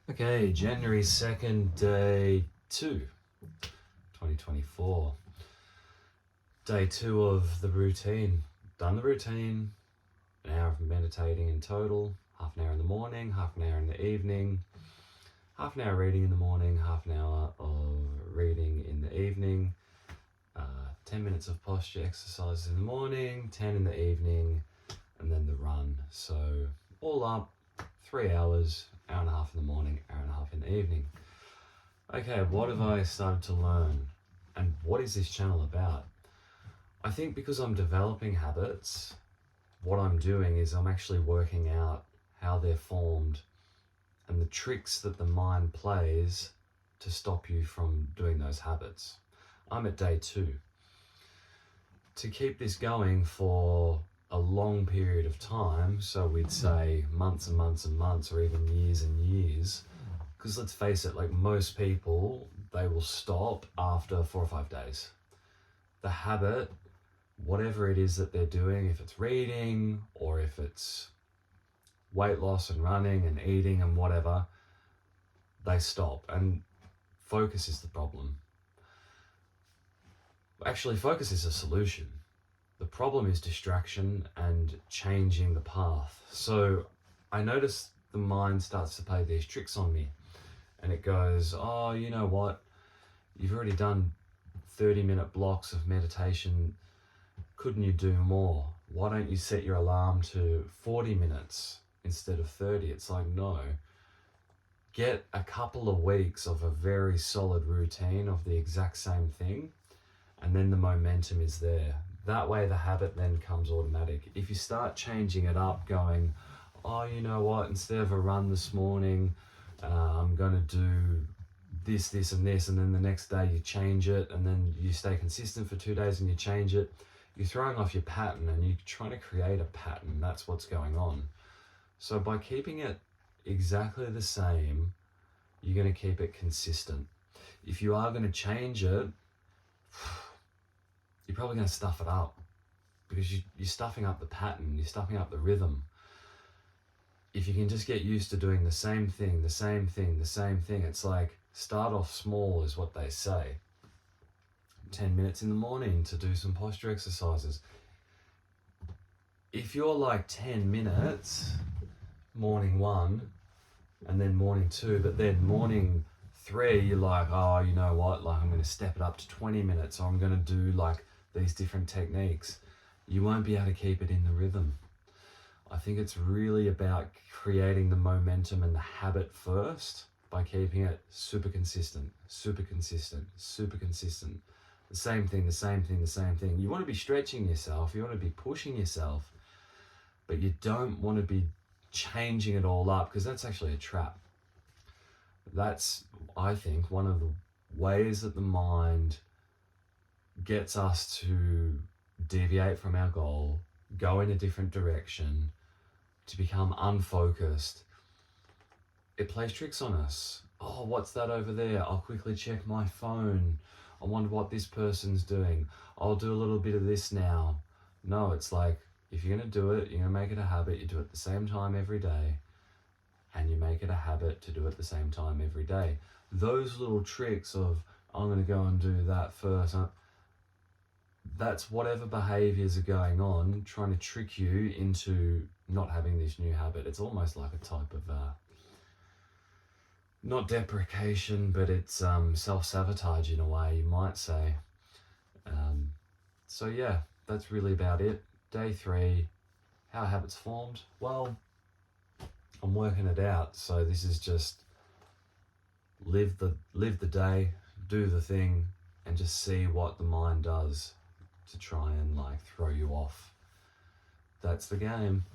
Okay, January 2nd, day 2, 2024. Day 2 of the routine. Done the routine, an hour of meditating in total, half an hour in the morning, half an hour in the evening, half an hour reading in the morning, half an hour of reading in the evening, 10 minutes of posture exercises in the morning, 10 in the evening, and then the run. So all up, 3 hours, hour and a half in the morning, hour and a half in the evening. Okay, what have I started to learn? And what is this channel about? I think because I'm developing habits, what I'm doing is I'm actually working out how they're formed and the tricks that the mind plays to stop you from doing those habits. I'm at day 2. To keep this going for a long period of time, so we'd say months and months and months, or even years and years, because let's face it, like most people, they will stop after 4 or 5 days. The habit, whatever it is that they're doing, if it's reading or if it's weight loss and running and eating and whatever, they stop. And focus is the problem. Actually, focus is a solution. The problem is distraction and changing the path. So I notice the mind starts to play these tricks on me. And it goes, oh, you know what? You've already done 30-minute blocks of meditation. Couldn't you do more? Why don't you set your alarm to 40 minutes instead of 30? It's like, no. Get a couple of weeks of a very solid routine of the exact same thing, and then the momentum is there. That way the habit then comes automatic. If you start changing it up, going, oh, you know what? Instead of a run this morning, I'm going to do this, this, and this, and then the next day you change it, and then you stay consistent for 2 days and you change it. You're throwing off your pattern and you're trying to create a pattern. That's what's going on. So by keeping it exactly the same, you're going to keep it consistent. If you are going to change it, you're probably going to stuff it up because you're stuffing up the pattern, you're stuffing up the rhythm. If you can just get used to doing the same thing, the same thing, the same thing, it's like start off small is what they say. 10 minutes in the morning to do some posture exercises. If you're like 10 minutes, morning 1, and then morning 2, but then morning 3, you're like, oh, you know what, like I'm going to step it up to 20 minutes, or I'm going to do like these different techniques. You won't be able to keep it in the rhythm. I think it's really about creating the momentum and the habit first by keeping it super consistent, super consistent, super consistent. The same thing, the same thing, the same thing. You want to be stretching yourself, you want to be pushing yourself, but you don't want to be changing it all up because that's actually a trap. That's, I think, one of the ways that the mind gets us to deviate from our goal, go in a different direction, to become unfocused. It plays tricks on us. Oh, what's that over there? I'll quickly check my phone. I wonder what this person's doing. I'll do a little bit of this now. No, it's like, if you're going to do it, you're going to make it a habit. You do it at the same time every day, and you make it a habit to do it at the same time every day. Those little tricks of, I'm going to go and do that first, that's whatever behaviors are going on, trying to trick you into not having this new habit. It's almost like a type of, not deprecation, but it's self-sabotage in a way, you might say. So yeah, that's really about it. Day 3, how habits formed. Well, I'm working it out. So this is just live the day, do the thing, and just see what the mind does to try and like throw you off. That's the game.